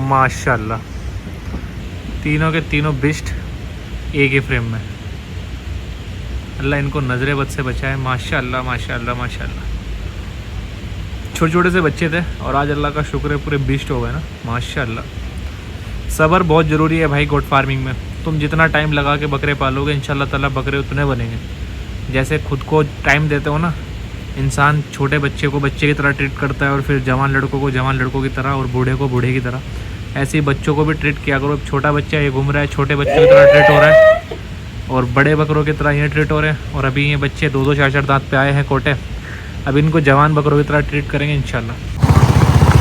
माशाल्लाह, तीनों के तीनों बिस्ट एक ही फ्रेम में। अल्लाह इनको नजरे बद से बचाए। माशाल्लाह माशाल्लाह माशाल्लाह। छोटे छोटे से बच्चे थे और आज अल्लाह का शुक्र है पूरे बिस्ट हो गए ना, माशाल्लाह। सब्र बहुत ज़रूरी है भाई गोट फार्मिंग में। तुम जितना टाइम लगा के बकरे पालोगे इंशाल्लाह ताला बकरे उतने बनेंगे। जैसे खुद को टाइम देते हो ना, इंसान छोटे बच्चे को बच्चे की तरह ट्रीट करता है और फिर जवान लड़कों को जवान लड़कों की तरह और बूढ़े को बूढ़े की तरह, ऐसे ही बच्चों को भी ट्रीट किया करो। छोटा बच्चा ये घूम रहा है छोटे बच्चों की तरह ट्रीट हो रहा है और बड़े बकरों की तरह ये ट्रीट हो रहे हैं। और अभी ये बच्चे 2-2 4-4 दांत पे आए हैं कोटे, अब इनको जवान बकरों की तरह ट्रीट करेंगे इंशाल्लाह।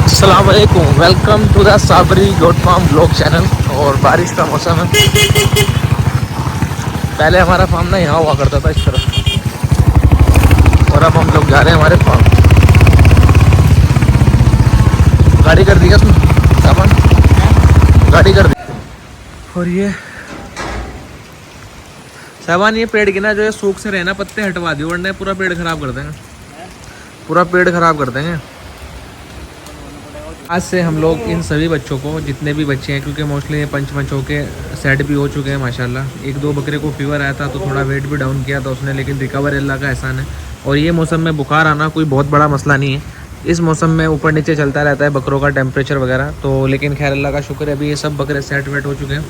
अस्सलाम वालेकुम, welcome to the Sabri goat farm blog channel. और बारिश का मौसम है। पहले हमारा फार्म ना यहाँ हुआ करता था इस तरफ, और अब हम लोग जा रहे हैं हमारे फार्म। गाड़ी कर दी क्या तुम? सामान गाड़ी कर दी। और ये सामान, ये पेड़ की ना जो है सूख से रहना पत्ते हटवा दियो वरना पूरा पेड़ खराब कर देंगे, पूरा पेड़ खराब कर देंगे। आज से हम लोग इन सभी बच्चों को, जितने भी बच्चे हैं, क्योंकि मोस्टली ये पंच हो के सेट भी हो चुके हैं माशाल्लाह। 1-2 बकरे को फीवर आया था तो थोड़ा वेट भी डाउन किया था उसने, लेकिन रिकवर अल्लाह का एहसान है। और ये मौसम में बुखार आना कोई बहुत बड़ा मसला नहीं है। इस मौसम में ऊपर नीचे चलता रहता है बकरों का टेम्परेचर वगैरह, तो लेकिन खैर अल्लाह का शुक्र है अभी ये सब बकरे सेट वेट हो चुके हैं।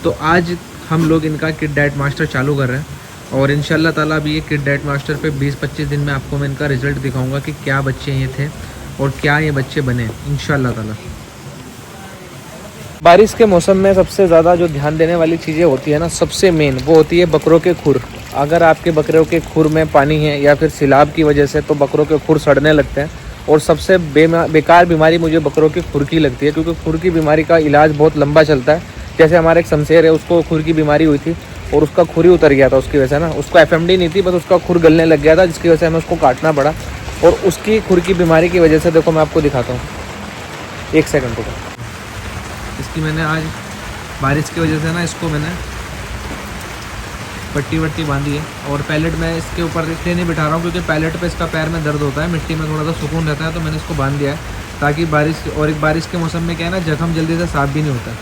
तो आज हम लोग इनका किड डाइट मास्टर चालू कर रहे हैं और इंशाल्लाह ताला अभी ये किड डाइट मास्टर पे 20-25 दिन में आपको मैं इनका रिजल्ट दिखाऊंगा कि क्या बच्चे ये थे और क्या ये बच्चे बने इंशाल्लाह ताला। बारिश के मौसम में सबसे ज़्यादा जो ध्यान देने वाली चीज़ें होती है ना, सबसे मेन वो होती है बकरों के खुर। अगर आपके बकरों के खुर में पानी है या फिर सैलाब की वजह से, तो बकरों के खुर सड़ने लगते हैं। और सबसे बेकार बीमारी मुझे बकरों की खुर की लगती है, क्योंकि खुर की बीमारी का इलाज बहुत लंबा चलता है। जैसे हमारे एक शमशेर है, उसको खुर की बीमारी हुई थी और उसका खुर ही उतर गया था उसकी वजह से ना। उसको FMD नहीं थी, बस उसका खुर गलने लग गया था, जिसकी वजह से हमें उसको काटना पड़ा। और उसकी खुर की बीमारी की वजह से देखो मैं आपको दिखाता हूँ, 1 सेकंड रुको। इसकी मैंने आज बारिश की वजह से ना इसको मैंने पट्टी वट्टी बांधी है। और पैलेट में इसके ऊपर इसलिए नहीं बिठा रहा हूँ क्योंकि पैलेट पे इसका पैर में दर्द होता है, मिट्टी में थोड़ा सा सुकून रहता है, तो मैंने इसको बांध दिया है ताकि बारिश के मौसम में क्या है ना, जख्म जल्दी से साफ भी नहीं होता।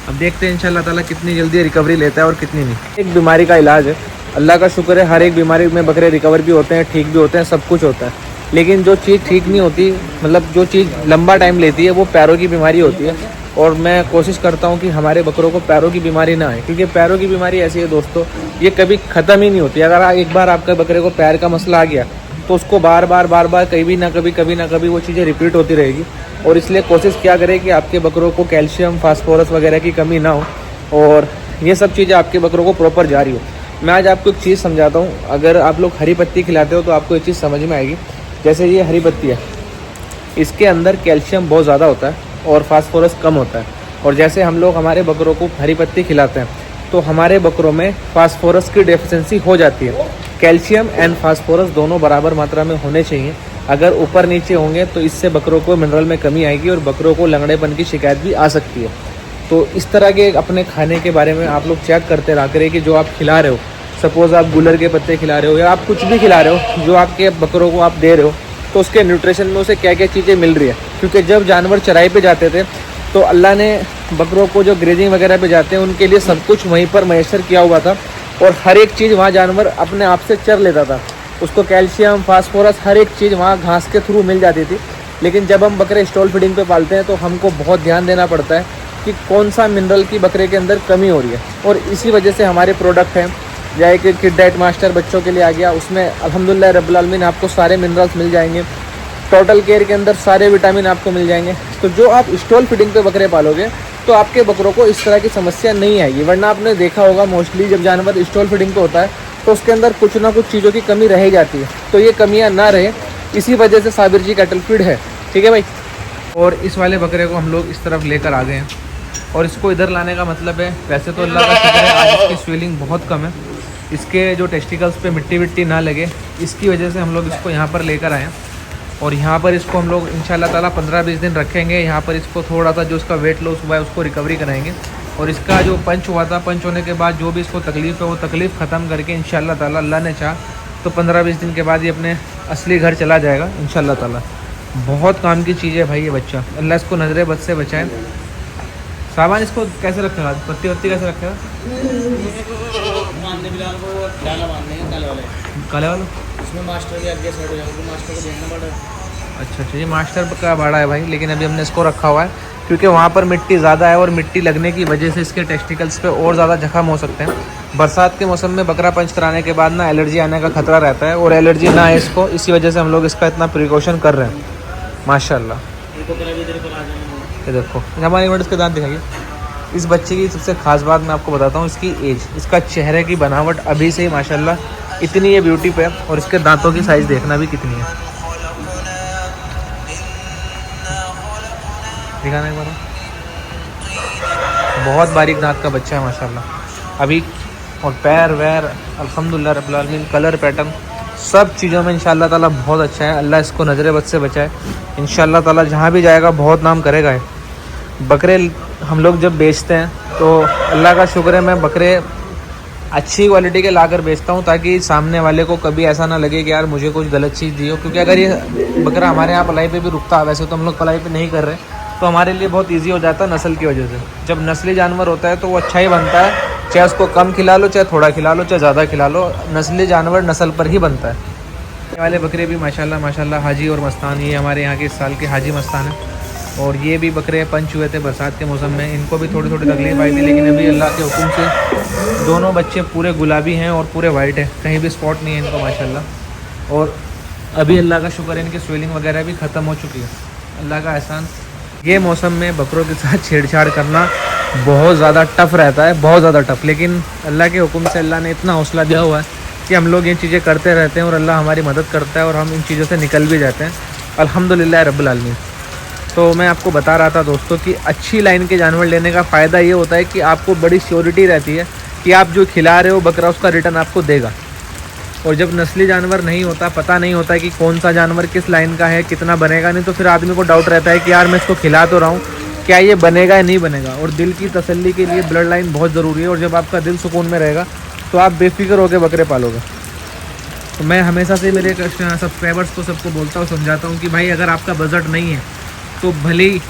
अब देखते हैं इंशाल्लाह ताला कितनी जल्दी रिकवरी लेता है और कितनी नहीं। एक बीमारी का इलाज है, अल्लाह का शुक्र है, हर एक बीमारी में बकरे रिकवर भी होते हैं, ठीक भी होते हैं, सब कुछ होता है। लेकिन जो चीज़ ठीक नहीं होती, मतलब जो चीज़ लंबा टाइम लेती है, वो पैरों की बीमारी होती है। और मैं कोशिश करता हूँ कि हमारे बकरों को पैरों की बीमारी ना आए, क्योंकि पैरों की बीमारी ऐसी है दोस्तों, ये कभी ख़त्म ही नहीं होती। अगर एक बार आपके बकरे को पैर का मसला आ गया तो उसको बार बार कभी ना कभी वो चीज़ें रिपीट होती रहेगी। और इसलिए कोशिश क्या करें कि आपके बकरों को कैल्शियम, फास्फोरस वगैरह की कमी ना हो और ये सब चीज़ें आपके बकरों को प्रॉपर जारी हो। मैं आज आपको एक चीज़ समझाता हूँ। अगर आप लोग हरी पत्ती खिलाते हो तो आपको ये चीज़ समझ में आएगी। जैसे ये हरी पत्ती है, इसके अंदर कैल्शियम बहुत ज़्यादा होता है और फास्फोरस कम होता है। और जैसे हम लोग हमारे बकरों को हरी पत्ती खिलाते हैं तो हमारे बकरों में फास्फोरस की डेफिशिएंसी हो जाती है। कैल्शियम एंड फास्फोरस दोनों बराबर मात्रा में होने चाहिए। अगर ऊपर नीचे होंगे तो इससे बकरों को मिनरल में कमी आएगी और बकरों को लंगड़ेपन की शिकायत भी आ सकती है। तो इस तरह के अपने खाने के बारे में आप लोग चेक करते रहा करें कि जो आप खिला रहे हो, सपोज़ आप गुलर के पत्ते खिला रहे हो या आप कुछ भी खिला रहे हो, जो आपके बकरों को आप दे रहे हो, तो उसके न्यूट्रिशन में उसे क्या क्या चीज़ें मिल रही है। क्योंकि जब जानवर चराई पे जाते थे तो अल्लाह ने बकरों को जो ग्रेजिंग वगैरह पे जाते हैं उनके लिए सब कुछ वहीं पर मैसर किया हुआ था और हर एक चीज़ वहाँ जानवर अपने आप से चर लेता था। उसको कैल्शियम, फास्फोरस, हर एक चीज़ वहाँ घास के थ्रू मिल जाती थी। लेकिन जब हम बकरे स्टॉल फीडिंग पे पालते हैं तो हमको बहुत ध्यान देना पड़ता है कि कौन सा मिनरल की बकरे के अंदर कमी हो रही है। और इसी वजह से हमारे प्रोडक्ट हैं, या एक किड डाइट मास्टर बच्चों के लिए आ गया, उसमें अल्हम्दुलिल्लाह रब्बुल आलमीन आपको सारे मिनरल्स मिल जाएंगे। टोटल केयर के अंदर सारे विटामिन आपको मिल जाएंगे। तो जो आप स्टॉल फीडिंग पे बकरे पालोगे तो आपके बकरों को इस तरह की समस्या नहीं आएगी। वरना आपने देखा होगा मोस्टली जब जानवर स्टॉल फीडिंग पे होता है तो उसके अंदर कुछ ना कुछ चीज़ों की कमी रह जाती है। तो ये कमियां ना रहे, इसी वजह से साबिर जी कैटल फीड है, ठीक है भाई। और इस वाले बकरे को हम लोग इस तरफ लेकर आ गए हैं और इसको इधर लाने का मतलब है, वैसे तो अल्लाह का शुक्र है आज इसकी स्वेलिंग बहुत कम है, इसके जो टेस्टिकल्स पे मिट्टी विट्टी ना लगे, इसकी वजह से हम लोग इसको यहाँ पर लेकर आए हैं। और यहाँ पर इसको हम लोग इंशाल्लाह ताला 15-20 दिन रखेंगे। यहाँ पर इसको थोड़ा सा जो इसका वेट लॉस हुआ है उसको रिकवरी कराएंगे और इसका जो पंच हुआ था, पंच होने के बाद जो भी इसको तकलीफ़ है वो तकलीफ़ ख़त्म करके इंशाल्लाह ताला अल्लाह ने चाहा तो 15-20 दिन के बाद ये अपने असली घर चला जाएगा इंशाल्लाह ताला। बहुत काम की चीज़ है भाई ये बच्चा, अल्लाह इसको नज़र बद से बचाए। सामान इसको कैसे रखेगा, पत्ती वत्ती कैसे रखेगा? बांधने बिलाल को डाला बांधने हैं काले वाले, काले वाला। इसमें मास्टर के आगे सेट हो जाएगा तो मास्टर को देखना पड़ेगा। अच्छा, ये मास्टर का बाड़ा है भाई, लेकिन अभी हमने इसको रखा हुआ है क्योंकि वहाँ पर मिट्टी ज़्यादा है और मिट्टी लगने की वजह से इसके टेस्टिकल्स पे और ज़्यादा जख्म हो सकते हैं। बरसात के मौसम में बकरा पंच कराने के बाद ना एलर्जी आने का खतरा रहता है, और एलर्जी ना आए इसको, इसी वजह से हम लोग इसका इतना प्रिकॉशन कर रहे हैं। माशाल्लाह। ये तो कल भी तेरे पर आ जाएंगे। ये देखो, हमारे इन्वर्टर के दांत दिखाइए। इस बच्चे की सबसे ख़ास बात मैं आपको बताता हूँ, इसकी एज, इसका चेहरे की बनावट अभी से ही माशाल्लाह इतनी है ब्यूटी पे, और इसके दांतों की साइज़ देखना भी कितनी है, दिखाना एक बार। बहुत बारीक दांत का बच्चा है माशाल्लाह अभी, और पैर वैर अल्हम्दुलिल्लाह रब्बिल आलमीन, कलर पैटर्न सब चीज़ों में इंशाअल्लाह ताला बहुत अच्छा है। अल्लाह इसको नज़र बद से बचाए, इंशाअल्लाह ताला जहाँ भी जाएगा बहुत नाम करेगा है। बकरे हम लोग जब बेचते हैं तो अल्लाह का शुक्र है, मैं बकरे अच्छी क्वालिटी के लाकर बेचता हूँ ताकि सामने वाले को कभी ऐसा ना लगे कि यार मुझे कुछ गलत चीज़ दी हो। क्योंकि अगर ये बकरा हमारे यहाँ पलाई पे भी रुकता है, वैसे तो हम लोग पलाई पे नहीं कर रहे, तो हमारे लिए बहुत ईजी हो जाता है नस्ल की वजह से। जब नस्ली जानवर होता है तो वो अच्छा ही बनता है, चाहे उसको कम खिला लो, चाहे थोड़ा खिला लो, चाहे ज़्यादा खिला लो, नस्ली जानवर नस्ल पर ही बनता है। ये वाले बकरे भी माशाल्लाह माशाल्लाह हाजी और मस्तान, ये हमारे यहाँ के इस साल के हाजी मस्तान है। और ये भी बकरे पंच हुए थे बरसात के मौसम में, इनको भी थोड़ी थोड़ी तकलीफ आई थी, लेकिन अभी अल्लाह के हुक्म से दोनों बच्चे पूरे गुलाबी हैं और पूरे वाइट है, कहीं भी स्पॉट नहीं है इनको माशाल्लाह। और अभी अल्लाह का शुक्र है इनकी स्वेलिंग वगैरह भी ख़त्म हो चुकी है, अल्लाह का एहसान। ये मौसम में बकरों के साथ छेड़छाड़ करना बहुत ज़्यादा टफ़ रहता है, बहुत ज़्यादा टफ़, लेकिन अल्लाह के हुक्म से अल्लाह ने इतना हौसला दिया हुआ है कि हम लोग ये चीज़ें करते रहते हैं और अल्लाह हमारी मदद करता है और हम इन चीज़ों से निकल भी जाते हैं अल्हम्दुलिल्लाह रब्बिल आलमीन। तो मैं आपको बता रहा था दोस्तों कि अच्छी लाइन के जानवर लेने का फ़ायदा ये होता है कि आपको बड़ी श्योरिटी रहती है कि आप जो खिला रहे हो बकरा उसका रिटर्न आपको देगा। और जब नस्ली जानवर नहीं होता, पता नहीं होता कि कौन सा जानवर किस लाइन का है, कितना बनेगा, नहीं तो फिर आदमी को डाउट रहता है कि यार मैं इसको खिला तो रहा हूँ, क्या ये बनेगा या नहीं बनेगा। और दिल की तसल्ली के लिए ब्लड लाइन बहुत ज़रूरी है, और जब आपका दिल सुकून में रहेगा तो आप बेफिक्र होकर बकरे पालोगे। तो मैं हमेशा से मेरे सब्सक्राइबर्स को सबको बोलता हूँ, समझाता हूँ कि भाई अगर आपका बजट नहीं है तो भले ही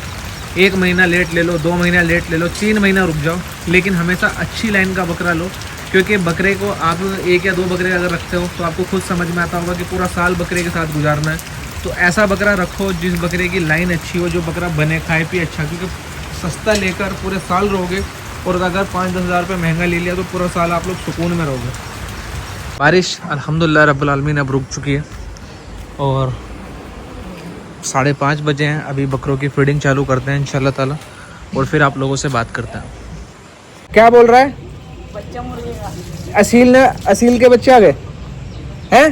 1 महीना लेट ले लो, 2 महीना लेट ले लो, 3 महीना रुक जाओ, लेकिन हमेशा अच्छी लाइन का बकरा लो। क्योंकि बकरे को आप 1 या 2 बकरे अगर रखते हो तो आपको खुद समझ में आता होगा कि पूरा साल बकरे के साथ गुजारना है। तो ऐसा बकरा रखो जिस बकरे की लाइन अच्छी हो, जो बकरा बने खाए पिए अच्छा, क्योंकि सस्ता लेकर पूरे साल रहोगे और अगर 5-10 हज़ार रुपये महंगा ले लिया तो पूरा साल आप लोग सुकून में रहोगे। बारिश अल्हम्दुलिल्लाह रब्बिल आलमीन अब रुक चुकी है और 5:30 बजे हैं। अभी बकरों की फीडिंग चालू करते हैं इंशाल्लाह ताला और फिर आप लोगों से बात करते हैं। क्या बोल रहा है? बच्चा मुर्गे का असील के बच्चे आ गए हैं।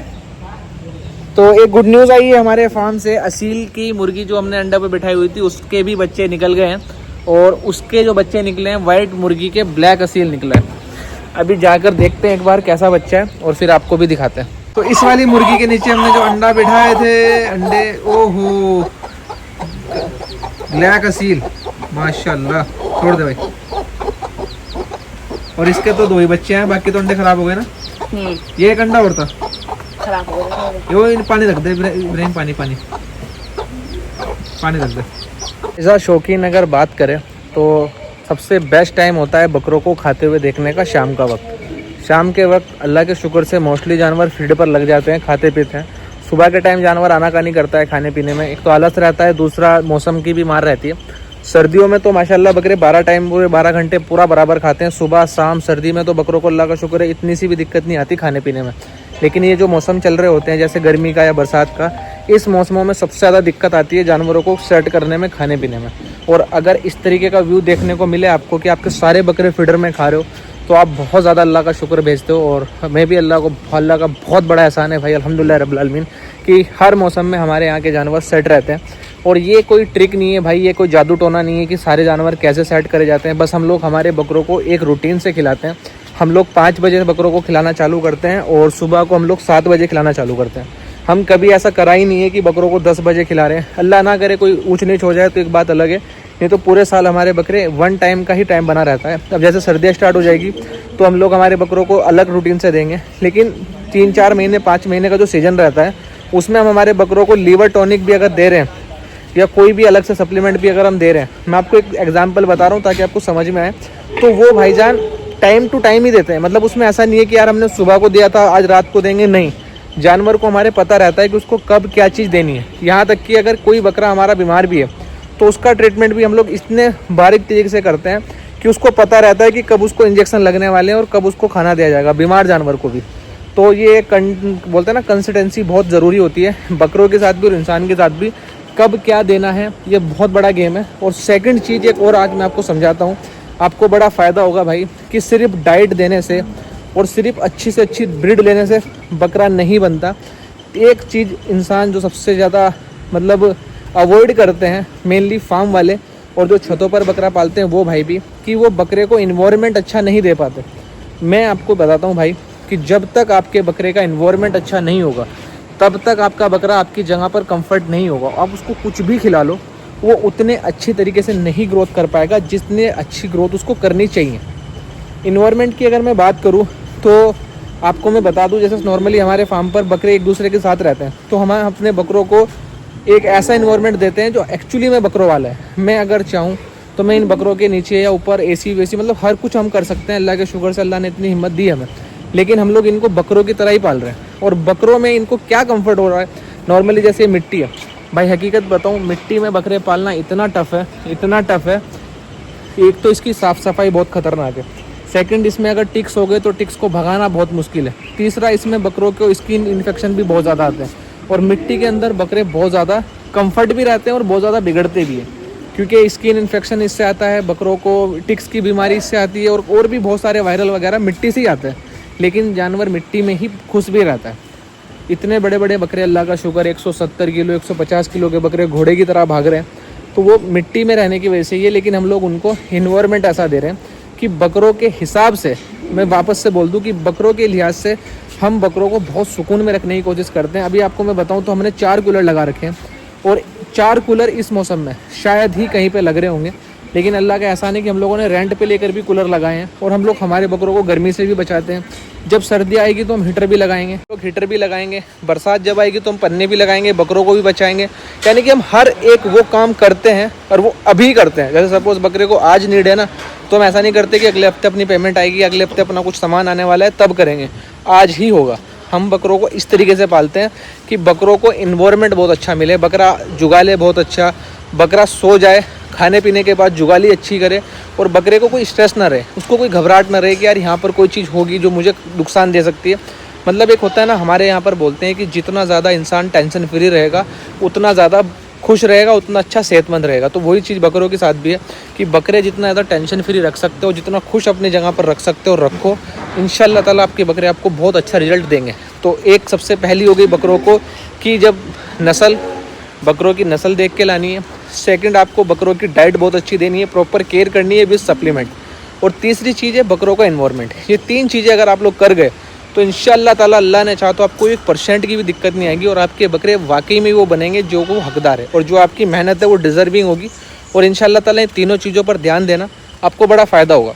तो एक गुड न्यूज़ आई है हमारे फार्म से, असील की मुर्गी जो हमने अंडा पे बिठाई हुई थी उसके भी बच्चे निकल गए हैं, और उसके जो बच्चे निकले हैं वाइट मुर्गी के ब्लैक असील निकला है। अभी जाकर देखते हैं एक बार कैसा बच्चा है और फिर आपको भी दिखाते हैं। तो इस वाली मुर्गी के नीचे हमने जो अंडा बिठाए थे, अंडे, ओहो ब्लैक असील माशाल्लाह, छोड़ दे भाई। और इसके तो 2 ही बच्चे हैं, बाकी तो अंडे खराब हो गए ना। ये एक अंडा और था, खराब हो गया। यो पानी रख दे इब्राहिम, पानी पानी पानी रख दे। ऐसा शौकीन अगर बात करें तो सबसे बेस्ट टाइम होता है बकरों को खाते हुए देखने का शाम का वक्त। शाम के वक्त अल्लाह के शुक्र से मोस्टली जानवर फीड पर लग जाते हैं, खाते पीते हैं। सुबह के टाइम जानवर आनाकानी करता है खाने पीने में, एक तो आलस रहता है, दूसरा मौसम की भी मार रहती है। सर्दियों में तो माशाल्लाह बकरे 12 घंटे पूरा बराबर खाते हैं, सुबह शाम। सर्दी में तो बकरों को अल्लाह का शुक्र है इतनी सी भी दिक्कत नहीं आती खाने पीने में। लेकिन ये जो मौसम चल रहे होते हैं जैसे गर्मी का या बरसात का, इस मौसमों में सबसे ज़्यादा दिक्कत आती है जानवरों को सेट करने में, खाने पीने में। और अगर इस तरीके का व्यू देखने को मिले आपको कि आपके सारे बकरे फीडर में खा रहे हो, तो आप बहुत ज़्यादा अल्लाह का शुक्र भेजते हो। और मैं भी अल्लाह का बहुत बड़ा एहसान है भाई अल्हम्दुलिल्लाह रब्बिल आलमीन कि हर मौसम में हमारे यहाँ के जानवर सेट रहते हैं। और ये कोई ट्रिक नहीं है भाई, ये कोई जादू टोना नहीं है कि सारे जानवर कैसे सेट करे जाते हैं। बस हम लोग हमारे बकरों को एक रूटीन से खिलाते हैं। हम लोग 5 बजे बकरों को खिलाना चालू करते हैं और सुबह को हम लोग 7 बजे खिलाना चालू करते हैं। हम कभी ऐसा करा ही नहीं है कि बकरों को 10 बजे खिला रहे हैं। अल्लाह ना करे कोई ऊंच नीच हो जाए तो एक बात अलग है, नहीं तो पूरे साल हमारे बकरे 1 टाइम का ही टाइम बना रहता है। अब जैसे सर्दियाँ स्टार्ट हो जाएगी तो हम लोग हमारे बकरों को अलग रूटीन से देंगे, लेकिन 3-4 महीने 5 महीने का जो सीज़न रहता है उसमें हम हमारे बकरों को लीवर टॉनिक भी अगर दे रहे हैं या कोई भी अलग से सप्लीमेंट भी अगर हम दे रहे हैं, मैं आपको एक एग्जांपल बता रहा हूँ ताकि आपको समझ में आए, तो वो भाईजान टाइम टू टाइम ही देते हैं। मतलब उसमें ऐसा नहीं है कि यार हमने सुबह को दिया था आज रात को देंगे, नहीं, जानवर को हमारे पता रहता है कि उसको कब क्या चीज़ देनी है। यहाँ तक कि अगर कोई बकरा हमारा बीमार भी है तो उसका ट्रीटमेंट भी हम लोग इतने बारीक तरीके से करते हैं कि उसको पता रहता है कि कब उसको इंजेक्शन लगने वाले हैं और कब उसको खाना दिया जाएगा, बीमार जानवर को भी। तो ये बोलते हैं ना, कंसिस्टेंसी बहुत ज़रूरी होती है बकरों के साथ भी और इंसान के साथ भी। कब क्या देना है ये बहुत बड़ा गेम है। और सेकंड चीज़ एक और आज मैं आपको समझाता हूँ, आपको बड़ा फ़ायदा होगा भाई, कि सिर्फ डाइट देने से और सिर्फ अच्छी से अच्छी ब्रीड लेने से बकरा नहीं बनता। एक चीज़ इंसान जो सबसे ज़्यादा मतलब अवॉइड करते हैं, मेनली फार्म वाले और जो छतों पर बकरा पालते हैं वो भाई भी, कि वो बकरे को इन्वायरमेंट अच्छा नहीं दे पाते। मैं आपको बताता हूँ भाई कि जब तक आपके बकरे का इन्वायरमेंट अच्छा नहीं होगा तब तक आपका बकरा आपकी जगह पर कंफर्ट नहीं होगा। आप उसको कुछ भी खिला लो, वो उतने अच्छी तरीके से नहीं ग्रोथ कर पाएगा जितने अच्छी ग्रोथ उसको करनी चाहिए। इन्वायरमेंट की अगर मैं बात करूँ तो आपको मैं बता दूं, जैसे नॉर्मली हमारे फार्म पर बकरे एक दूसरे के साथ रहते हैं, तो हम अपने बकरों को एक ऐसा इन्वायरमेंट देते हैं जो एक्चुअली में बकरों वाला है। मैं अगर चाहूँ तो मैं इन बकरों के नीचे या ऊपर एसी वेसी मतलब हर कुछ हम कर सकते हैं। अल्लाह के शुक्र से अल्लाह ने इतनी हिम्मत दी हमें, लेकिन हम लोग इनको बकरों की तरह ही पाल रहे हैं। और बकरों में इनको क्या कंफर्ट हो रहा है, नॉर्मली जैसे मिट्टी है भाई, हकीकत बताऊँ मिट्टी में बकरे पालना इतना टफ़ है, इतना टफ़ है। एक तो इसकी साफ़ सफाई बहुत ख़तरनाक है, सेकंड इसमें अगर टिक्स हो गए तो टिक्स को भगाना बहुत मुश्किल है, तीसरा इसमें बकरों को स्किन इन्फेक्शन भी बहुत ज़्यादा आते हैं। और मिट्टी के अंदर बकरे बहुत ज़्यादा कंफर्ट भी रहते हैं और बहुत ज़्यादा बिगड़ते भी हैं, क्योंकि स्किन इन्फेक्शन इससे आता है, बकरों को टिक्स की बीमारी इससे आती है, और भी बहुत सारे वायरल वगैरह मिट्टी से ही आते हैं। लेकिन जानवर मिट्टी में ही खुश भी रहता है। इतने बड़े बड़े बकरे, अल्लाह का शुक्र, 170 किलो 150 किलो के बकरे घोड़े की तरह भाग रहे हैं, तो वो मिट्टी में रहने की वजह से ही है। लेकिन हम लोग उनको इन्वायरमेंट ऐसा दे रहे हैं कि बकरों के हिसाब से, मैं वापस से बोल दूं कि बकरों के लिहाज से हम बकरों को बहुत सुकून में रखने की कोशिश करते हैं। अभी आपको मैं बताऊं तो हमने 4 कूलर लगा रखे हैं, और 4 कूलर इस मौसम में शायद ही कहीं पे लग रहे होंगे, लेकिन अल्लाह का एहसान है कि हम लोगों ने रेंट पे लेकर भी कूलर लगाए हैं। और हम लोग हमारे बकरों को गर्मी से भी बचाते हैं। जब सर्दी आएगी तो हम हीटर भी लगाएंगे, हीटर भी लगाएंगे, बरसात जब आएगी तो हम पन्ने भी लगाएंगे, बकरों को भी बचाएंगे। यानी कि हम हर एक वो काम करते हैं और वो अभी करते हैं। जैसे सपोज बकरे को आज नीड है ना, तो हम ऐसा नहीं करते कि अगले हफ्ते अपनी पेमेंट आएगी, अगले हफ्ते अपना कुछ सामान आने वाला है तब करेंगे, आज ही होगा। हम बकरों को इस तरीके से पालते हैं कि बकरों को इन्वायरमेंट बहुत अच्छा मिले, बकरा जुगाले बहुत अच्छा, बकरा सो जाए, खाने पीने के बाद जुगाली अच्छी करे, और बकरे को कोई स्ट्रेस ना रहे, उसको कोई घबराहट ना रहे कि यार यहाँ पर कोई चीज़ होगी जो मुझे नुकसान दे सकती है। मतलब एक होता है ना, हमारे यहाँ पर बोलते हैं कि जितना ज़्यादा इंसान टेंशन फ्री रहेगा उतना ज़्यादा खुश रहेगा, उतना अच्छा सेहतमंद रहेगा। तो वही चीज़ बकरों के साथ भी है कि बकरे जितना ज़्यादा टेंशन फ्री रख सकते हो, जितना खुश अपनी जगह पर रख सकते हो रखो, इंशाल्लाह ताला आपके बकरे आपको बहुत अच्छा रिजल्ट देंगे। तो एक सबसे पहली हो गई बकरों को कि जब बकरों की नस्ल देख के लानी है। सेकंड, आपको बकरों की डाइट बहुत अच्छी देनी है, प्रॉपर केयर करनी है विद सप्लीमेंट। और तीसरी चीज़ है बकरों का एनवायरनमेंट। ये 3 चीज़ें अगर आप लोग कर गए तो इंशाल्लाह ताला अल्लाह ने चाहा तो आपको 1% की भी दिक्कत नहीं आएगी, और आपके बकरे वाकई में वो बनेंगे जो वो हकदार है, और जो आपकी मेहनत है वो डिज़र्विंग होगी। और इंशाल्लाह ताला इन तीनों चीज़ों पर ध्यान देना, आपको बड़ा फ़ायदा होगा।